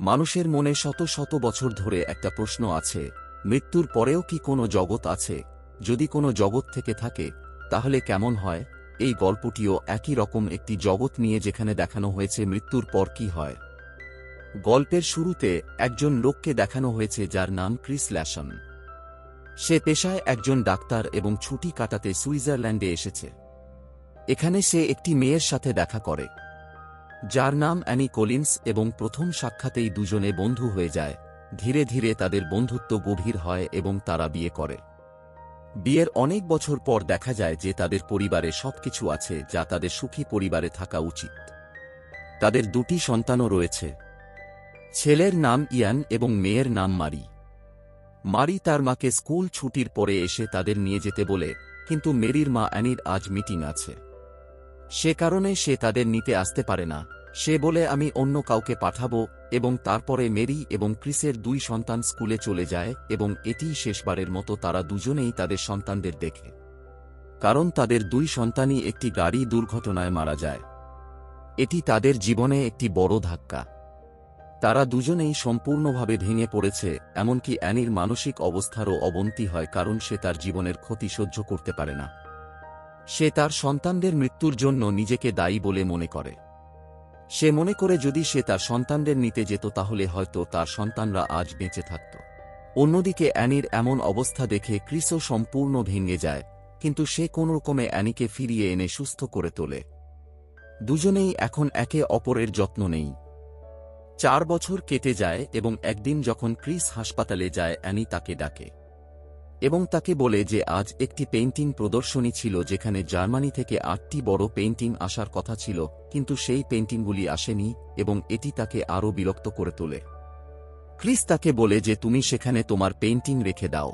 মানুষের মনে শত শত বছর ধরে একটা প্রশ্ন আছে, মৃত্যুর পরেও কি কোনো জগৎ আছে? যদি কোনো জগৎ থেকে থাকে তাহলে কেমন হয়? এই গল্পটিও একই রকম একটি জগৎ নিয়ে, যেখানে দেখানো হয়েছে মৃত্যুর পর কি হয়। গল্পের শুরুতে একজন লোককে দেখানো হয়েছে যার নাম ক্রিস ল্যাশন। সে পেশায় একজন ডাক্তার এবং ছুটি কাটাতে সুইজারল্যান্ডে এসেছে। এখানে সে একটি মেয়ের সাথে দেখা করে যার নাম অ্যানি কলিন্স, এবং প্রথম সাক্ষাতেই দুজনে বন্ধু হয়ে যায়। ধীরে ধীরে তাদের বন্ধুত্ব গভীর হয় এবং তারা বিয়ে করে। বিয়ের অনেক বছর পর দেখা যায় যে তাদের পরিবারে সবকিছু আছে যা তাদের সুখী পরিবারে থাকা উচিত। তাদের দুটি সন্তানও রয়েছে। ছেলের নাম ইয়ান এবং মেয়ের নাম মারি। মারি তার মাকে স্কুল ছুটির পরে এসে তাদের নিয়ে যেতে বলে, কিন্তু মেরির মা অ্যানির আজ মিটিং আছে, সে কারণে সে তাদের নিতে আসতে পারে না। সে বলে আমি অন্য কাউকে পাঠাবো, এবং তারপরে মেরি এবং ক্রিসের দুই সন্তান স্কুলে চলে যায়, এবং এটিই শেষবারের মতো তারা দুজনেই তাদের সন্তানদের দেখে, কারণ তাদের দুই সন্তানই একটি গাড়ি দুর্ঘটনায় মারা যায়। এটি তাদের জীবনে একটি বড় ধাক্কা। তারা দুজনেই সম্পূর্ণভাবে ভেঙে পড়েছে, এমনকি অ্যানির মানসিক অবস্থারও অবনতি হয়, কারণ সে তার জীবনের ক্ষতি সহ্য করতে পারে না। সে তার সন্তানদের মৃত্যুর জন্য নিজেকে দায়ী বলে মনে করে। সে মনে করে যদি সে তার সন্তানদের নিতে যেত তাহলে হয়তো তার সন্তানরা আজ বেঁচে থাকত। অন্যদিকে অ্যানির এমন অবস্থা দেখে ক্রিসও সম্পূর্ণ ভেঙে যায়, কিন্তু সে কোনোরকমে অ্যানিকে ফিরিয়ে এনে সুস্থ করে তোলে। দুজনেই এখন একে অপরের যত্ন নেই। 4 বছর কেটে যায় এবং একদিন যখন ক্রিস হাসপাতালে যায়, অ্যানি তাকে ডাকে এবং তাকে বলে যে আজ একটি পেইন্টিং প্রদর্শনী ছিল যেখানে জার্মানি থেকে 8টি বড় পেইন্টিং আসার কথা ছিল, কিন্তু সেই পেইন্টিংগুলি আসেনি, এবং এটি তাকে আরও বিরক্ত করে তোলে। ক্রিস তাকে বলে যে তুমি সেখানে তোমার পেইন্টিং রেখে দাও।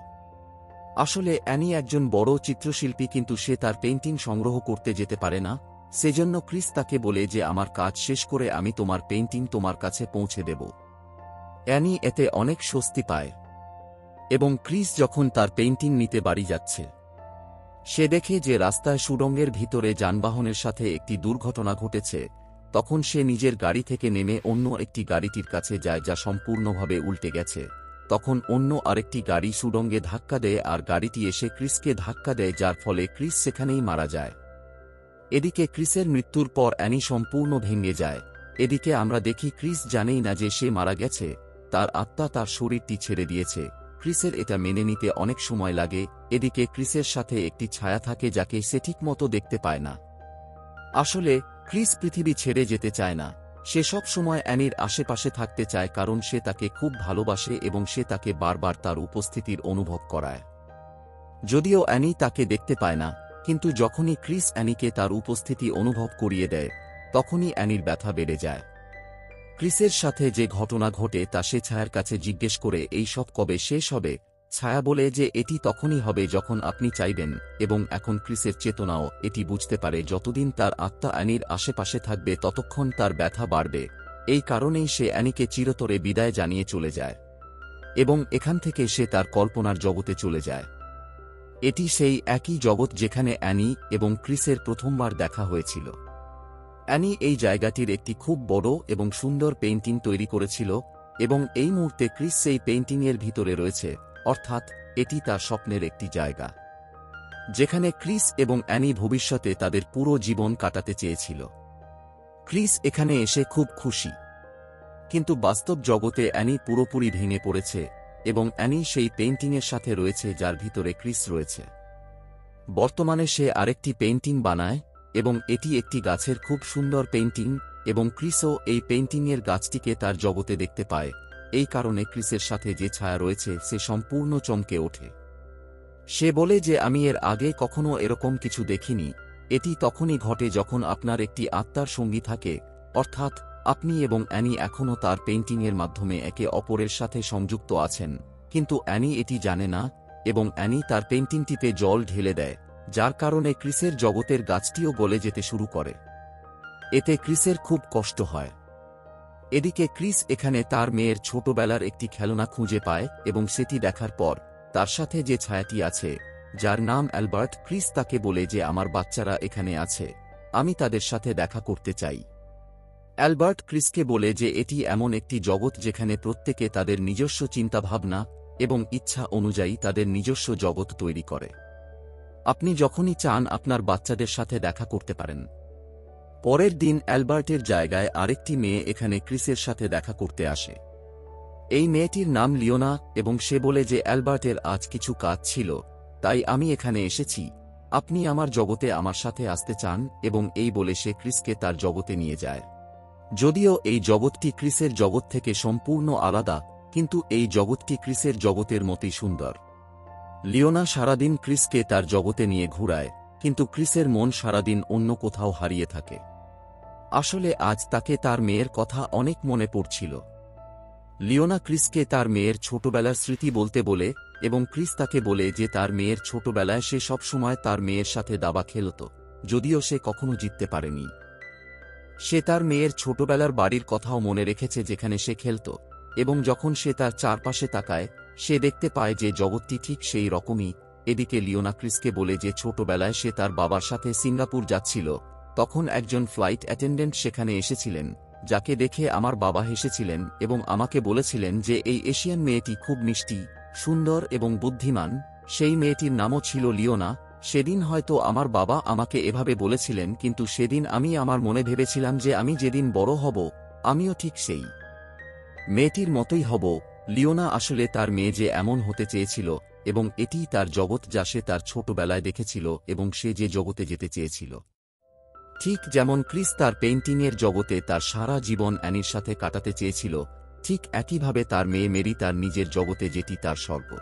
আসলে অ্যানি একজন বড় চিত্রশিল্পী, কিন্তু সে তার পেইন্টিং সংগ্রহ করতে যেতে পারে না। সেজন্য ক্রিস তাকে বলে যে আমার কাজ শেষ করে আমি তোমার পেইন্টিং তোমার কাছে পৌঁছে দেব। অ্যানি এতে অনেক স্বস্তি পায়, এবং ক্রিস যখন তার পেইন্টিং নিতে বাড়ি যাচ্ছে, সে দেখে যে রাস্তায় সুড়ঙ্গের ভিতরে যানবাহনের সাথে একটি দুর্ঘটনা ঘটেছে। তখন সে নিজের গাড়ি থেকে নেমে অন্য একটি গাড়িটির কাছে যায় যা সম্পূর্ণভাবে উল্টে গেছে। তখন অন্য আরেকটি গাড়ি সুড়ঙ্গে ধাক্কা দেয় আর গাড়িটি এসে ক্রিসকে ধাক্কা দেয়, যার ফলে ক্রিস সেখানেই মারা যায়। এদিকে ক্রিসের মৃত্যুর পর অ্যানি সম্পূর্ণ ভেঙে যায়। এদিকে আমরা দেখি ক্রিস জানেই না যে সে মারা গেছে, তার আত্মা তার শরীরটি ছেড়ে দিয়েছে। ক্রিসের এটা মেনে নিতে অনেক সময় লাগে। এদিকে ক্রিসের সাথে একটি ছায়া থাকে যাকে সে ঠিকমতো দেখতে পায় না। আসলে ক্রিস পৃথিবী ছেড়ে যেতে চায় না, সে সব সময় অ্যানির আশেপাশে থাকতে চায়, কারণ সে তাকে খুব ভালোবাসে এবং সে তাকে বারবার তার উপস্থিতির অনুভব করায়। যদিও অ্যানি তাকে দেখতে পায় না, কিন্তু যখনই ক্রিস অ্যানিকে তার উপস্থিতি অনুভব করিয়ে দেয়, তখনই অ্যানির ব্যথা বেড়ে যায়। ক্রিসের সাথে যে ঘটনা ঘটে তা সে ছায়ার কাছে জিজ্ঞেস করে এই সব কবে শেষ হবে। ছায়া বলে যে এটি তখনই হবে যখন আপনি চাইবেন, এবং এখন ক্রিসের চেতনাও এটি বুঝতে পারে যতদিন তার আত্মা অ্যানির আশেপাশে থাকবে ততক্ষণ তার ব্যথা বাড়বে। এই কারণেই সে অ্যানিকে চিরতরে বিদায় জানিয়ে চলে যায়, এবং এখান থেকে সে তার কল্পনার জগতে চলে যায়। এটি সেই একই জগৎ যেখানে অ্যানি এবং ক্রিসের প্রথমবার দেখা হয়েছিল। অ্যানি এই জায়গাটির একটি খুব বড় এবং সুন্দর পেইন্টিং তৈরি করেছিল, এবং এই মুহূর্তে ক্রিস সেই পেইন্টিংয়ের ভিতরে রয়েছে, অর্থাৎ এটি তার স্বপ্নের একটি জায়গা যেখানে ক্রিস এবং অ্যানি ভবিষ্যতে তাদের পুরো জীবন কাটাতে চেয়েছিল। ক্রিস এখানে এসে খুব খুশি, কিন্তু বাস্তব জগতে অ্যানি পুরোপুরি ভেঙে পড়েছে, এবং অ্যানি সেই পেইন্টিংয়ের সাথে রয়েছে যার ভিতরে ক্রিস রয়েছে। বর্তমানে সে আরেকটি পেইন্টিং বানায়, এবং এটি একটি গাছের খুব সুন্দর পেইন্টিং, এবং ক্রিসও এই পেইন্টিংয়ের গাছটিকে তার জগতে দেখতে পায়। এই কারণে ক্রিসের সাথে যে ছায়া রয়েছে সে সম্পূর্ণ চমকে ওঠে। সে বলে যে আমি এর আগে কখনো এরকম কিছু দেখিনি। এটি তখনই ঘটে যখন আপনার একটি আত্মার সঙ্গী থাকে, অর্থাৎ আপনি এবং অ্যানি এখনও তার পেইন্টিংয়ের মাধ্যমে একে অপরের সাথে সংযুক্ত আছেন, কিন্তু অ্যানি এটি জানে না, এবং অ্যানি তার পেইন্টিংটিতে জল ঢেলে দেয়, যার কারণে ক্রিসের জগতের গাছটিও গলে যেতে শুরু করে। এতে ক্রিসের খুব কষ্ট হয়। এদিকে ক্রিস এখানে তার মেয়ের ছোটবেলার একটি খেলনা খুঁজে পায়, এবং সেটি দেখার পর তার সাথে যে ছায়াটি আছে, যার নাম অ্যালবার্ট, ক্রিস তাকে বলে যে আমার বাচ্চারা এখানে আছে, আমি তাদের সাথে দেখা করতে চাই। অ্যালবার্ট ক্রিসকে বলে যে এটি এমন একটি জগৎ যেখানে প্রত্যেকে তাদের নিজস্ব চিন্তাভাবনা এবং ইচ্ছা অনুযায়ী তাদের নিজস্ব জগৎ তৈরি করে। আপনি যখনই চান আপনার বাচ্চাদের সাথে দেখা করতে পারেন। পরের দিন অ্যালবার্টের জায়গায় আরেকটি মেয়ে এখানে ক্রিসের সাথে দেখা করতে আসে। এই মেয়েটির নাম লিওনা এবং সে বলে যে অ্যালবার্টের আজ কিছু কাজ ছিল, তাই আমি এখানে এসেছি, আপনি আমার জগতে আমার সাথে আসতে চান, এবং এই বলে সে ক্রিসকে তার জগতে নিয়ে যায়। যদিও এই জগৎটি ক্রিসের জগৎ থেকে সম্পূর্ণ আলাদা, কিন্তু এই জগৎটি ক্রিসের জগতের মতোই সুন্দর। লিওনা সারাদিন ক্রিসকে তার জগতে নিয়ে ঘুরায়, কিন্তু ক্রিসের মন সারাদিন অন্য কোথাও হারিয়ে থাকে। আসলে আজ তাকে তার মেয়ের কথা অনেক মনে পড়ছিল। লিওনা ক্রিসকে তার মেয়ের ছোটবেলার স্মৃতি বলতে বলে, এবং ক্রিস তাকে বলে যে তার মেয়ের ছোটবেলায় সে সবসময় তার মেয়ের সাথে দাবা খেলত, যদিও সে কখনো জিততে পারেনি। সে তার মেয়ের ছোটবেলার বাড়ির কথাও মনে রেখেছে যেখানে সে খেলত, এবং যখন সে তার চারপাশে তাকায় সে দেখতে পায় যে জগৎটি ঠিক সেই রকমই। এদিকে লিওনা ক্রিসকে বলে যে ছোটবেলায় সে তার বাবার সাথে সিঙ্গাপুর যাচ্ছিল, তখন একজন ফ্লাইট অ্যাটেন্ডেন্ট সেখানে এসেছিলেন, যাকে দেখে আমার বাবা হেসেছিলেন এবং আমাকে বলেছিলেন যে এই এশিয়ান মেয়েটি খুব মিষ্টি, সুন্দর এবং বুদ্ধিমান। সেই মেয়েটির নামও ছিল লিওনা। সেদিন হয়তো আমার বাবা আমাকে এভাবে বলেছিলেন, কিন্তু সেদিন আমি আমার মনে ভেবেছিলাম যে আমি যেদিন বড় হব আমিও ঠিক সেই মেয়েটির মতোই হব। লিওনা আসলে তার মেয়ে যে এমন হতে চেয়েছিল, এবং এটিই তার জগৎ যা সে তার ছোটবেলায় দেখেছিল এবং সে যে জগতে যেতে চেয়েছিল। ঠিক যেমন ক্রিস তার পেইন্টিংয়ের জগতে তার সারা জীবন অ্যানির সাথে কাটাতে চেয়েছিল, ঠিক একইভাবে তার মেয়ে মেরি তার নিজের জগতে যেটি তার স্বর্গ।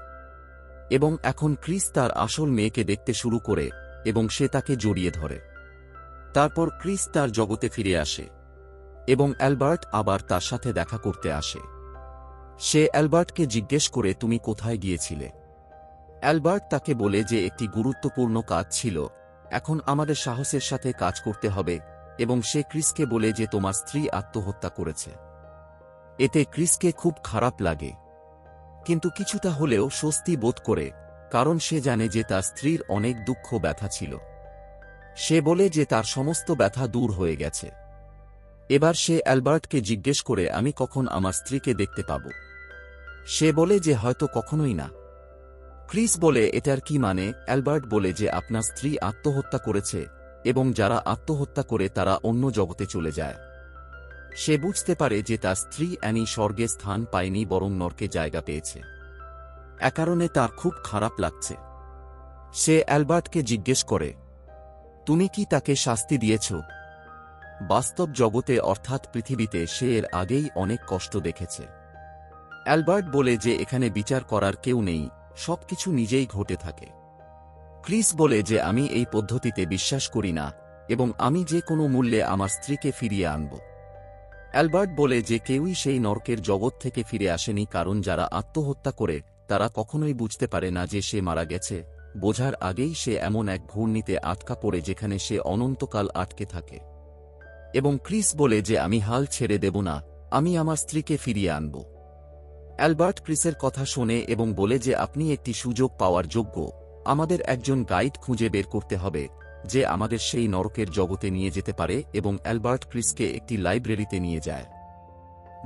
এবং এখন ক্রিস তার আসল মেয়েকে দেখতে শুরু করে এবং সে তাকে জড়িয়ে ধরে। তারপর ক্রিস তার জগতে ফিরে আসে এবং অ্যালবার্ট আবার তার সাথে দেখা করতে আসে। সে অ্যালবার্টকে জিজ্ঞেস করে, তুমি কোথায় গিয়েছিলে? অ্যালবার্ট তাকে বলে যে একটি গুরুত্বপূর্ণ কাজ ছিল, এখন আমাদের সাহসের সাথে কাজ করতে হবে, এবং সে ক্রিসকে বলে যে তোমার স্ত্রী আত্মহত্যা করেছে। এতে ক্রিসকে খুব খারাপ লাগে, কিন্তু কিছুটা হলেও স্বস্তি বোধ করে, কারণ সে জানে যে তার স্ত্রীর অনেক দুঃখ ব্যথা ছিল। সে বলে যে তার সমস্ত ব্যথা দূর হয়ে গেছে। এবার সে অ্যালবার্টকে জিজ্ঞেস করে, আমি কখন আমার স্ত্রীকে দেখতে পাব? সে বলে যে হয়তো কখনোই না। ক্রিস বলে, এটার কি মানে? অ্যালবার্ট বলে যে আপনার স্ত্রী আত্মহত্যা করেছে, এবং যারা আত্মহত্যা করে তারা অন্য জগতে চলে যায়। সে বুঝতে পারে যে তার স্ত্রী অ্যানি স্বর্গে স্থান পায়নি, বরং নরকে জায়গা পেয়েছে। এ কারণে তার খুব খারাপ লাগছে। সে অ্যালবার্টকে জিজ্ঞেস করে, তুমি কি তাকে শাস্তি দিয়েছ? বাস্তব জগতে অর্থাৎ পৃথিবীতে সে এর আগেই অনেক কষ্ট দেখেছে। অ্যালবার্ট বলে যে এখানে বিচার করার কেউ নেই, সবকিছু নিজেই ঘটে থাকে। ক্রিস বলে যে আমি এই পদ্ধতিতে বিশ্বাস করি না, এবং আমি যে কোনো মূল্যে আমার স্ত্রীকে ফিরিয়ে আনব। অ্যালবার্ট বলে যে কেউই সেই নরকের জগৎ থেকে ফিরে আসেনি, কারণ যারা আত্মহত্যা করে তারা কখনোই বুঝতে পারে না যে সে মারা গেছে। বোঝার আগেই সে এমন এক ঘূর্ণিতে আটকা পড়ে যেখানে সে অনন্তকাল আটকে থাকে। এবং ক্রিস বলে যে আমি হাল ছেড়ে দেব না, আমি আমার স্ত্রীকে ফিরিয়ে আনব। অ্যালবার্ট ক্রিসের কথা শোনে এবং বলে যে আপনি একটি সুযোগ পাওয়ার যোগ্য, আমাদের একজন গাইড খুঁজে বের করতে হবে যে আমাদের সেই নরকের জগতে নিয়ে যেতে পারে। এবং অ্যালবার্ট ক্রিসকে একটি লাইব্রেরিতে নিয়ে যায়,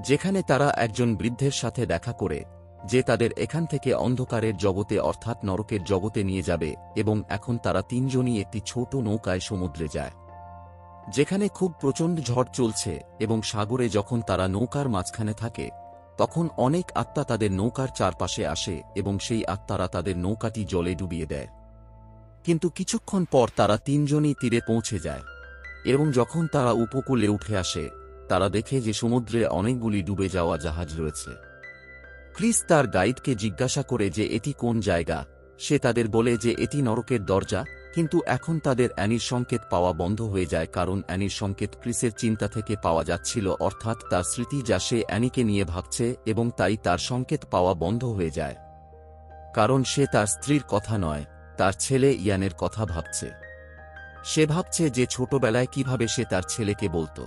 যেখানে তারা একজন বৃদ্ধের সাথে দেখা করে যে তাদের এখান থেকে অন্ধকারের জগতে অর্থাৎ নরকের জগতে নিয়ে যাবে। এবং এখন তারা তিনজনই একটি ছোট নৌকায় সমুদ্রে যায়, যেখানে খুব প্রচণ্ড ঝড় চলছে, এবং সাগরে যখন তারা নৌকার মাঝখানে থাকে তখন অনেক আত্মা তাদের নৌকার চারপাশে আসে এবং সেই আত্মারা তাদের নৌকাটি জলে ডুবিয়ে দেয়। কিন্তু কিছুক্ষণ পর তারা তিনজনই তীরে পৌঁছে যায়, এবং যখন তারা উপকূলে উঠে আসে তারা দেখে যে সমুদ্রে অনেকগুলি ডুবে যাওয়া জাহাজ রয়েছে। ক্রিস তার গাইডকে জিজ্ঞাসা করে যে এটি কোন জায়গা। সে তাদের বলে যে এটি নরকের দরজা, কিন্তু এখন তাদের অ্যানির সংকেত পাওয়া বন্ধ হয়ে যায়, কারণ অ্যানির সংকেত ক্রিসের চিন্তা থেকে পাওয়া যাচ্ছিল, অর্থাৎ তার স্মৃতি যা সে অ্যানিকে নিয়ে ভাবছে, এবং তাই তার সংকেত পাওয়া বন্ধ হয়ে যায়, কারণ সে তার স্ত্রীর কথা নয়, তার ছেলে ইয়ানের কথা ভাবছে। সে ভাবছে যে ছোটবেলায় কিভাবে সে তার ছেলেকে বলতো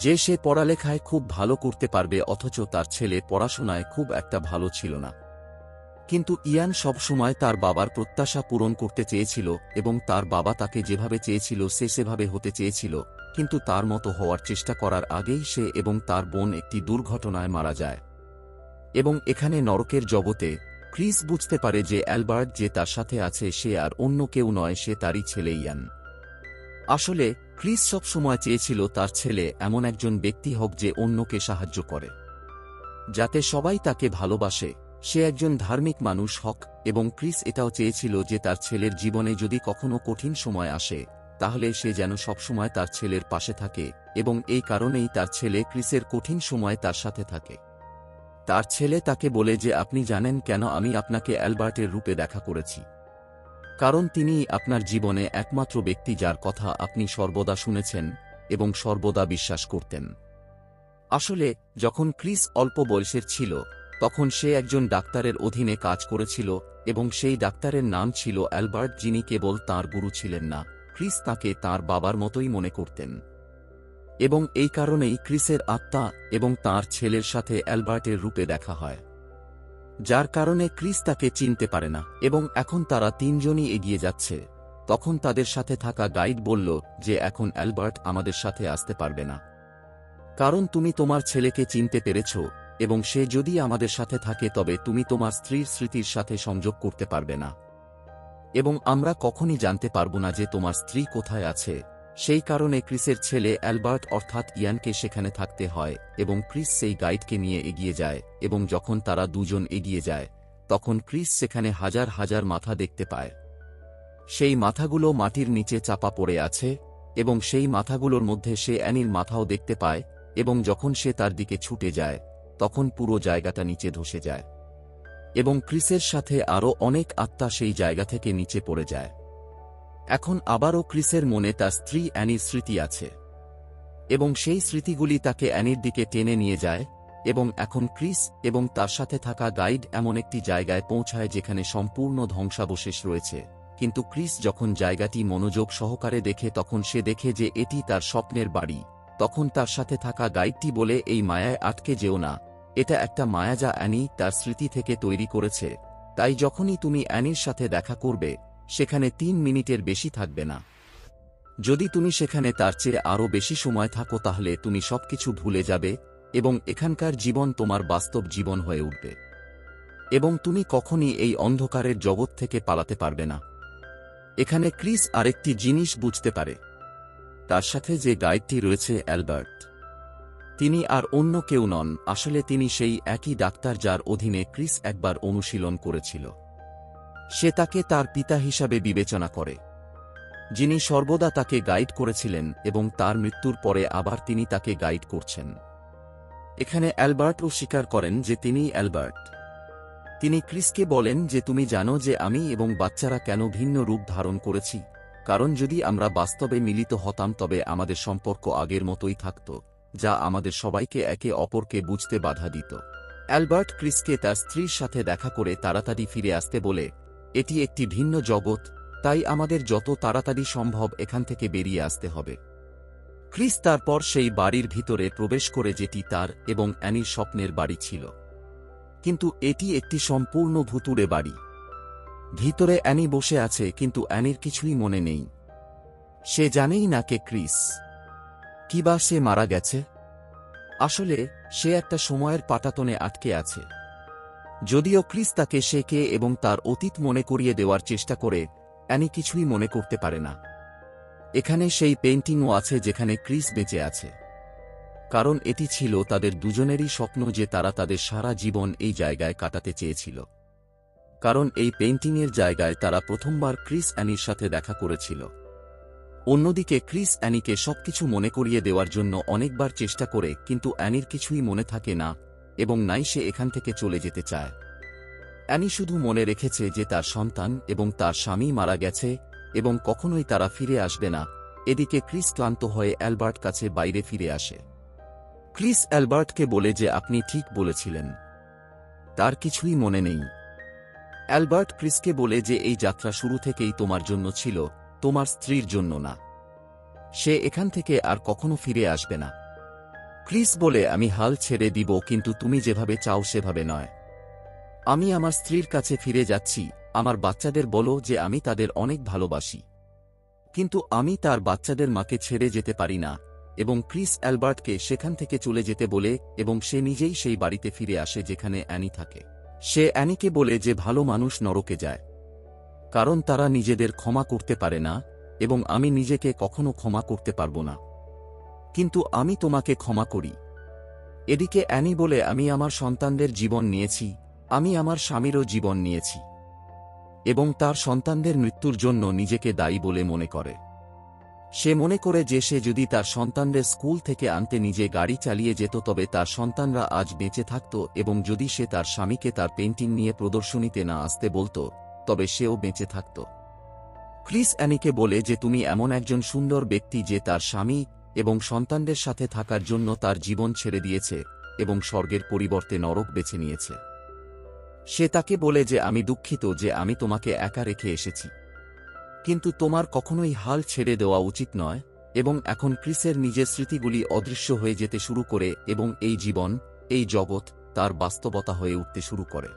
যে সে পড়ালেখায় খুব ভালো করতে পারবে, অথচ তার ছেলে পড়াশোনায় খুব একটা ভালো ছিল না। কিন্তু ইয়ান সবসময় তার বাবার প্রত্যাশা পূরণ করতে চেয়েছিল, এবং তার বাবা তাকে যেভাবে চেয়েছিল সে সেভাবে হতে চেয়েছিল, কিন্তু তার মতো হওয়ার চেষ্টা করার আগেই সে এবং তার বোন একটি দুর্ঘটনায় মারা যায়। এবং এখানে নরকের জগতে ক্রিস বুঝতে পারে যে অ্যালবার্ট যে তার সাথে আছে সে আর অন্য কেউ নয়, সে তারই ছেলে ইয়ান। আসলে ক্রিস সব সময় চেয়েছিল তার ছেলে এমন একজন ব্যক্তি হোক যে অন্যকে সাহায্য করে, যাতে সবাই তাকে ভালোবাসে, সে একজন ধার্মিক মানুষ হোক। এবং ক্রিস এটাও চেয়েছিল যে তার ছেলের জীবনে যদি কখনো কঠিন সময় আসে তাহলে সে যেন সবসময় তার ছেলের পাশে থাকে, এবং এই কারণেই তার ছেলে ক্রিসের কঠিন সময় তার সাথে থাকে। তার ছেলে তাকে বলে যে আপনি জানেন কেন আমি আপনাকে অ্যালবার্টের রূপে দেখা করেছি? কারণ তিনি আপনার জীবনে একমাত্র ব্যক্তি যার কথা আপনি সর্বদা শুনেছেন এবং সর্বদা বিশ্বাস করতেন। আসলে যখন ক্রিস অল্প বয়সের ছিল তখন সে একজন ডাক্তারের অধীনে কাজ করেছিল, এবং সেই ডাক্তারের নাম ছিল অ্যালবার্ট, যিনি কেবল তাঁর গুরু ছিলেন না, ক্রিস তাকে তাঁর বাবার মতোই মনে করতেন। এবং এই কারণেই ক্রিসের আত্মা এবং তাঁর ছেলের সাথে অ্যালবার্টের রূপে দেখা হয়, যার কারণে ক্রিস তাকে চিনতে পারে না। এবং এখন তারা তিনজনই এগিয়ে যাচ্ছে, তখন তাদের সাথে থাকা গাইড বলল যে এখন অ্যালবার্ট আমাদের সাথে আসতে পারবে না, কারণ তুমি তোমার ছেলেকে চিনতে পেরেছ, এবং সে যদি আমাদের সাথে থাকে তবে তুমি তোমার স্ত্রীর স্মৃতির সাথে সংযোগ করতে পারবে না, এবং আমরা কখনই জানতে পারব না যে তোমার স্ত্রী কোথায় আছে। সেই কারণে ক্রিসের ছেলে অ্যালবার্ট অর্থাৎ ইয়ানকে সেখানে থাকতে হয়, এবং ক্রিস সেই গাইডকে নিয়ে এগিয়ে যায়। এবং যখন তারা দুজন এগিয়ে যায় তখন ক্রিস সেখানে হাজার হাজার মাথা দেখতে পায়। সেই মাথাগুলো মাটির নিচে চাপা পড়ে আছে, এবং সেই মাথাগুলোর মধ্যে সে অ্যানির মাথাও দেখতে পায়। এবং যখন সে তার দিকে ছুটে যায় তখন পুরো জায়গাটা নিচে ধসে যায়, এবং ক্রিসের সাথে আরও অনেক আত্মা সেই জায়গা থেকে নিচে পড়ে যায়। এখন আবারও ক্রিসের মনে তার স্ত্রী অ্যানির স্মৃতি আছে, এবং সেই স্মৃতিগুলি তাকে অ্যানির দিকে টেনে নিয়ে যায়। এবং এখন ক্রিস এবং তার সাথে থাকা গাইড এমন একটি জায়গায় পৌঁছায় যেখানে সম্পূর্ণ ধ্বংসাবশেষ রয়েছে। কিন্তু ক্রিস যখন জায়গাটি মনোযোগ সহকারে দেখে তখন সে দেখে যে এটি তার স্বপ্নের বাড়ি। তখন তার সাথে থাকা গাইডটি বলে, এই মায়ায় আটকে যেও না, এটা একটা মায়া যা অ্যানি তার স্মৃতি থেকে তৈরি করেছে, তাই যখনই তুমি অ্যানির সাথে দেখা করবে সেখানে 3 মিনিটের বেশি থাকবে না। যদি তুমি সেখানে তার চেয়ে আরও বেশি সময় থাকো তাহলে তুমি সবকিছু ভুলে যাবে, এবং এখানকার জীবন তোমার বাস্তব জীবন হয়ে উঠবে, এবং তুমি কখনই এই অন্ধকারের জগৎ থেকে পালাতে পারবে না। এখানে ক্রিস আরেকটি জিনিস বুঝতে পারে, তার সাথে যে গাইডটি রয়েছে অ্যালবার্ট, তিনি আর অন্য কেউ নন, আসলে তিনি সেই একই ডাক্তার যার অধীনে ক্রিস একবার অনুশীলন করেছিল। সে তাকে তার পিতা হিসাবে বিবেচনা করে, যিনি সর্বদা তাকে গাইড করেছিলেন, এবং তার মৃত্যুর পরে আবার তিনি তাকে গাইড করছেন। এখানে অ্যালবার্টও স্বীকার করেন যে তিনিই অ্যালবার্ট। তিনি ক্রিসকে বলেন যে তুমি জানো যে আমি এবং বাচ্চারা কেন ভিন্ন রূপ ধারণ করেছি, কারণ যদি আমরা বাস্তবে মিলিত হতাম তবে আমাদের সম্পর্ক আগের মতোই থাকত, যা আমাদের সবাইকে একে অপরকে বুঝতে বাধা দিত। অ্যালবার্ট ক্রিসকে তার স্ত্রীর সাথে দেখা করে তাড়াতাড়ি ফিরে আসতে বলে, এটি একটি ভিন্ন জগৎ, তাই আমাদের যত তাড়াতাড়ি সম্ভব এখান থেকে বেরিয়ে আসতে হবে। ক্রিস তারপর সেই বাড়ির ভিতরে প্রবেশ করে, যেটি তার এবং অ্যানির স্বপ্নের বাড়ি ছিল, কিন্তু এটি একটি সম্পূর্ণ ভুতুড়ে বাড়ি। ভিতরে অ্যানি বসে আছে, কিন্তু অ্যানির কিছুই মনে নেই। সে জানেই না কে ক্রিস, কিবা সে মারা গেছে। আসলে সে একটা সময়ের পাটাতনে আটকে আছে। যদিও ক্রিস তাকে সে কে এবং তার অতীত মনে করিয়ে দেওয়ার চেষ্টা করে, অ্যানি কিছুই মনে করতে পারে না। এখানে সেই পেইন্টিংও আছে যেখানে ক্রিস বেঁচে আছে, কারণ এটি ছিল তাদের দুজনেরই স্বপ্ন যে তারা তাদের সারা জীবন এই জায়গায় কাটাতে চেয়েছিল। কারণ এই পেইন্টিংয়ের জায়গায় তারা প্রথমবার ক্রিস অ্যানির সাথে দেখা করেছিল। অন্যদিকে ক্রিস অ্যানিকে সবকিছু মনে করিয়ে দেওয়ার জন্য অনেকবার চেষ্টা করে, কিন্তু অ্যানির কিছুই মনে থাকে না, এবং নাই সে এখান থেকে চলে যেতে চায়। অ্যানি শুধু মনে রেখেছে যে তার সন্তান এবং তার স্বামী মারা গেছে, এবং কখনোই তারা ফিরে আসবে না। এদিকে ক্রিস ক্লান্ত হয়ে অ্যালবার্ট কাছে বাইরে ফিরে আসে। ক্রিস অ্যালবার্টকে বলে যে আপনি ঠিক বলেছিলেন, তার কিছুই মনে নেই। অ্যালবার্ট ক্রিসকে বলে যে এই যাত্রা শুরু থেকেই তোমার জন্য ছিল, তোমার স্ত্রীর জন্য না। সে এখান থেকে আর কখনো ফিরে আসবে না। ক্রিস বলে আমি হাল ছেড়ে দিব, কিন্তু তুমি যেভাবে চাও সেভাবে নয়। আমি আমার স্ত্রীর কাছে ফিরে যাচ্ছি। আমার বাচ্চাদের বলো যে আমি তাদের অনেক ভালোবাসি, কিন্তু আমি তার বাচ্চাদের মাকে ছেড়ে যেতে পারি না, এবং ক্রিস অ্যালবার্টকে সেখান থেকে চলে যেতে বলে এবং সে নিজেই সেই বাড়িতে ফিরে আসে যেখানে অ্যানি থাকে। সে অ্যানিকে বলে যে ভালো মানুষ নরকে যায় কারণ তারা নিজেদের ক্ষমা করতে পারে না, এবং আমি নিজেকে কখনো ক্ষমা করতে পারব না, কিন্তু আমি তোমাকে ক্ষমা করি। এদিকে অ্যানি বলে আমি আমার সন্তানদের জীবন নিয়েছি, আমি আমার স্বামীরও জীবন নিয়েছি, এবং তার সন্তানদের মৃত্যুর জন্য নিজেকে দায়ী বলে মনে করে। সে মনে করে যে সে যদি তার সন্তানদের স্কুল থেকে আনতে নিজে গাড়ি চালিয়ে যেত তবে তার সন্তানরা আজ বেঁচে থাকত, এবং যদি সে তার স্বামীকে তার পেইন্টিং নিয়ে প্রদর্শনীতে না আসতে বলত তবে সেও বেঁচে থাকত। ক্রিস অ্যানিকে বলে যে তুমি এমন একজন সুন্দর ব্যক্তি যে তার স্বামী এবং সন্তানদের সাথে থাকার জন্য তার জীবন ছেড়ে দিয়েছে এবং স্বর্গের পরিবর্তে নরক বেছে নিয়েছে। সে তাকে বলে যে আমি দুঃখিত যে আমি তোমাকে একা রেখে এসেছি, কিন্তু তোমার কখনোই হাল ছেড়ে দেওয়া উচিত নয়। এবং এখন ক্রিসের নিজের স্মৃতিগুলি অদৃশ্য হয়ে যেতে শুরু করে এবং এই জীবন, এই জগৎ তার বাস্তবতা হয়ে উঠতে শুরু করে।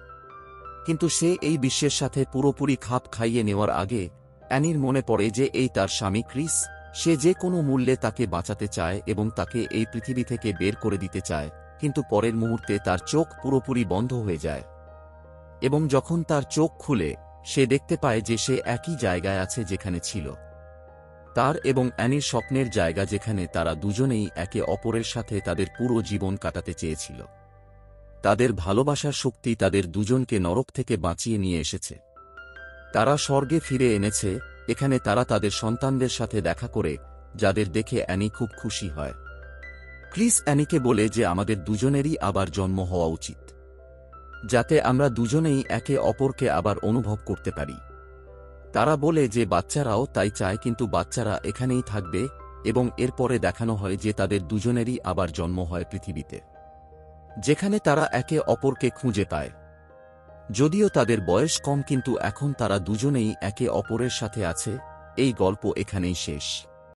কিন্তু সে এই বিশ্বের সাথে পুরোপুরি খাপ খাইয়ে নেওয়ার আগে অ্যানির মনে পড়ে যে এই তার স্বামী ক্রিস, সে যে কোনো মূল্যে তাকে বাঁচাতে চায় এবং তাকে এই পৃথিবী থেকে বের করে দিতে চায়, কিন্তু পরের মুহূর্তে তার চোখ পুরোপুরি বন্ধ হয়ে যায় এবং যখন তার চোখ খুলে সে দেখতে পায় যে সে একই জায়গায় আছে যেখানে ছিল তার এবং অ্যানির স্বপ্নের জায়গা, যেখানে তারা দুজনেই একে অপরের সাথে তাদের পুরো জীবন কাটাতে চেয়েছিল। তাদের ভালোবাসার শক্তি তাদের দুজনকে নরক থেকে বাঁচিয়ে নিয়ে এসেছে, তারা স্বর্গে ফিরে এনেছে। এখানে তারা তাদের সন্তানদের সাথে দেখা করে, যাদের দেখে অ্যানি খুব খুশি হয়। ক্রিস অ্যানিকে বলে যে আমাদের দুজনেরই আবার জন্ম হওয়া উচিত, যাতে আমরা দুজনেই একে অপরকে আবার অনুভব করতে পারি। তারা বলে যে বাচ্চারাও তাই চায়, কিন্তু বাচ্চারা এখানেই থাকবে, এবং এরপরে দেখানো হয় যে তাদের দুজনেরই আবার জন্ম হয় পৃথিবীতে, যেখানে তারা একে অপরকে খুঁজে পায়। যদিও তাদের বয়স কম, কিন্তু এখন তারা দুজনেই একে অপরের সাথে আছে। এই গল্প এখানেই শেষ।